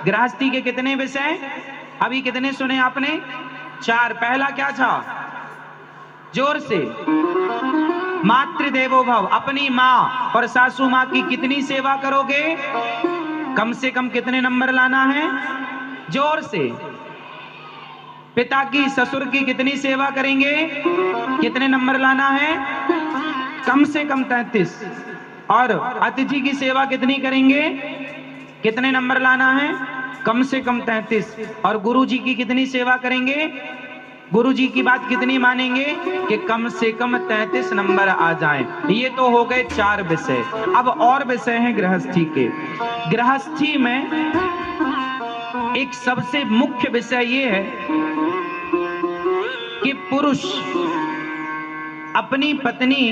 गृहस्थी के कितने विषय? अभी कितने सुने आपने? 4। पहला क्या था? जोर से, मातृदेवो भव। अपनी माँ और सासू माँ की कितनी सेवा करोगे? कम से कम कितने नंबर लाना है? जोर से। पिता की, ससुर की कितनी सेवा करेंगे? कितने नंबर लाना है? कम से कम 33। और अतिथि की सेवा कितनी करेंगे? कितने नंबर लाना है? कम से कम 33। और गुरु जी की कितनी सेवा करेंगे? गुरु जी की बात कितनी मानेंगे? कि कम से कम 33 नंबर आ जाएं। ये तो हो गए 4 विषय। अब और विषय हैं गृहस्थी के। गृहस्थी में एक सबसे मुख्य विषय ये है कि पुरुष अपनी पत्नी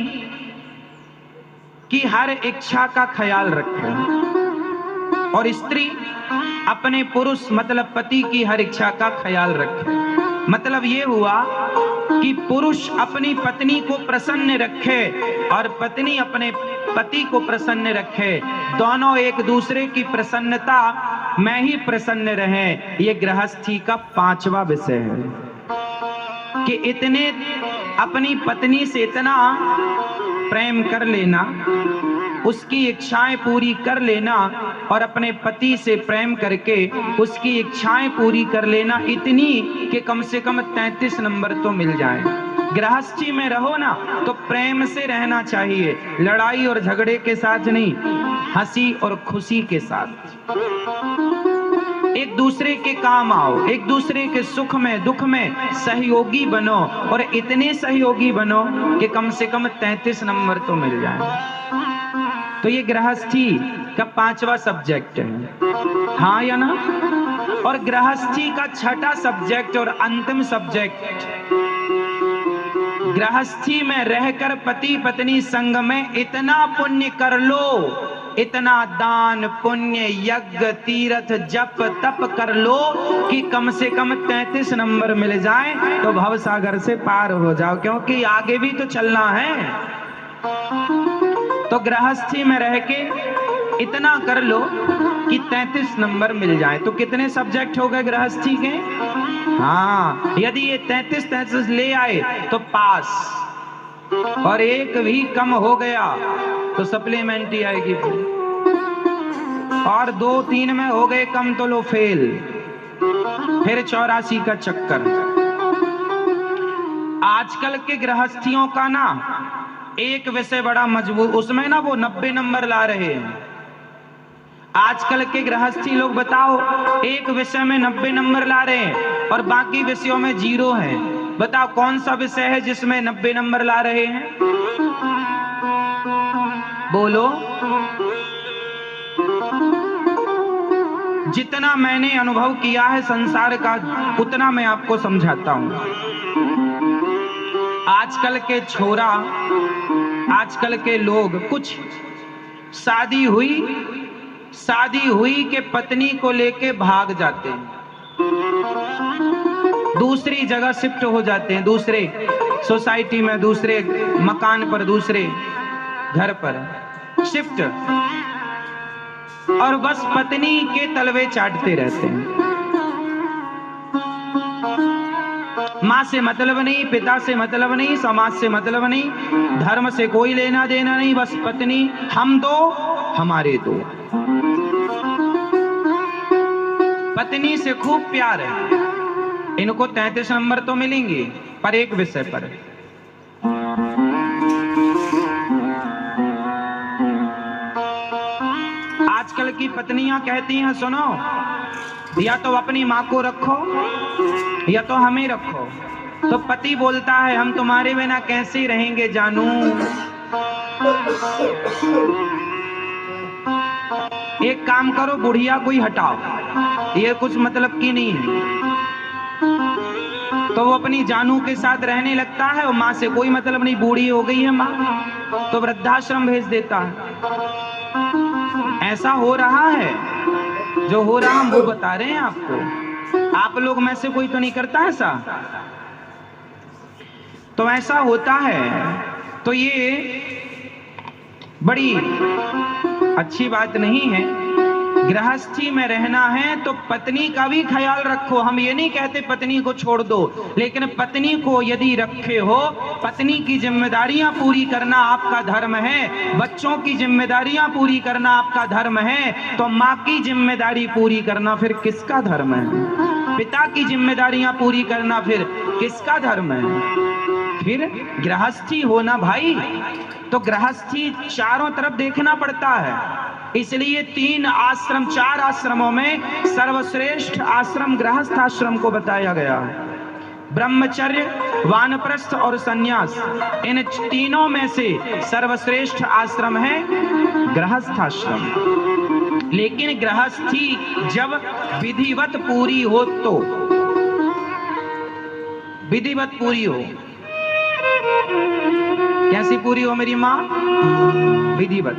की हर इच्छा का ख्याल रखे और स्त्री अपने पुरुष मतलब पति की हर इच्छा का ख्याल रखे। मतलब ये हुआ कि पुरुष अपनी पत्नी को प्रसन्न रखे और पत्नी अपने पति को प्रसन्न रखे। दोनों एक दूसरे की प्रसन्नता में ही प्रसन्न रहें। ये गृहस्थी का 5वां विषय है कि इतने अपनी पत्नी से इतना प्रेम कर लेना, उसकी इच्छाएं पूरी कर लेना और अपने पति से प्रेम करके उसकी इच्छाएं पूरी कर लेना, इतनी कि कम से कम 33 नंबर तो मिल जाए। गृहस्थी में रहो ना तो प्रेम से रहना चाहिए, लड़ाई और झगड़े के साथ नहीं, हंसी और खुशी के साथ। एक दूसरे के काम आओ, एक दूसरे के सुख में दुख में सहयोगी बनो और इतने सहयोगी बनो कि कम से कम 33 नंबर तो मिल जाए। तो ये गृहस्थी का 5वां सब्जेक्ट है, हाँ या ना? और गृहस्थी का 6ठा सब्जेक्ट और अंतिम सब्जेक्ट, गृहस्थी में रहकर पति पत्नी संग में इतना पुण्य कर लो, इतना दान पुण्य यज्ञ तीर्थ जप तप कर लो कि कम से कम 33 नंबर मिल जाए तो भवसागर से पार हो जाओ, क्योंकि आगे भी तो चलना है। तो गृहस्थी में रह के इतना कर लो कि 33 नंबर मिल जाए। तो कितने सब्जेक्ट हो गए गृहस्थी के? हाँ, यदि ये 33 ले आए तो पास, और एक भी कम हो गया तो सप्लीमेंट्री आएगी, और 2-3 में हो गए कम तो लो फेल, फिर 84 का चक्कर। आजकल के गृहस्थियों का ना एक विषय बड़ा मजबूत, उसमें ना वो 90 नंबर ला रहे हैं। आजकल के गृहस्थी लोग बताओ, एक विषय में 90 नंबर ला रहे हैं और बाकी विषयों में 0 है। बताओ कौन सा विषय है जिसमें 90 नंबर ला रहे हैं? बोलो। जितना मैंने अनुभव किया है संसार का उतना मैं आपको समझाता हूं। आजकल के छोरा, आजकल के लोग, कुछ शादी हुई के पत्नी को लेके भाग जाते हैं, दूसरी जगह शिफ्ट हो जाते हैं, दूसरे सोसाइटी में, दूसरे मकान पर, दूसरे घर पर शिफ्ट, और बस पत्नी के तलवे चाटते रहते हैं। माँ से मतलब नहीं, पिता से मतलब नहीं, समाज से मतलब नहीं, धर्म से कोई लेना देना नहीं, बस पत्नी, हम दो हमारे दो। पत्नी से खूब प्यार है, इनको 33 नंबर तो मिलेंगे पर एक विषय पर। आजकल की पत्नियां कहती हैं, सुनो, या तो अपनी माँ को रखो या तो हमें रखो। तो पति बोलता है, हम तुम्हारे बिना कैसे रहेंगे जानू। एक काम करो, बुढ़िया कोई हटाओ, ये कुछ मतलब की नहीं है। तो वो अपनी जानू के साथ रहने लगता है और माँ से कोई मतलब नहीं, बूढ़ी हो गई है माँ तो वृद्धाश्रम भेज देता है। ऐसा हो रहा है, जो हो रहा हम वो बता रहे हैं आपको। आप लोग में से कोई तो नहीं करता ऐसा? तो ऐसा होता है। तो ये बड़ी अच्छी बात नहीं है। गृहस्थी में रहना है तो पत्नी का भी ख्याल रखो। हम ये नहीं कहते पत्नी को छोड़ दो, लेकिन पत्नी को यदि रखे हो, पत्नी की जिम्मेदारियां पूरी करना आपका धर्म है, बच्चों की जिम्मेदारियां पूरी करना आपका धर्म है, तो माँ की जिम्मेदारी पूरी करना फिर किसका धर्म है? पिता की जिम्मेदारियां पूरी करना फिर किसका धर्म है? फिर गृहस्थी होना भाई, तो गृहस्थी चारों तरफ देखना पड़ता है। इसलिए 3 आश्रम, 4 आश्रमों में सर्वश्रेष्ठ आश्रम गृहस्थ आश्रम को बताया गया। ब्रह्मचर्य, वानप्रस्थ और सन्यास, इन तीनों में से सर्वश्रेष्ठ आश्रम है गृहस्थ आश्रम। लेकिन गृहस्थी जब विधिवत पूरी हो, तो विधिवत पूरी हो। कैसी पूरी हो मेरी माँ? विधिवत।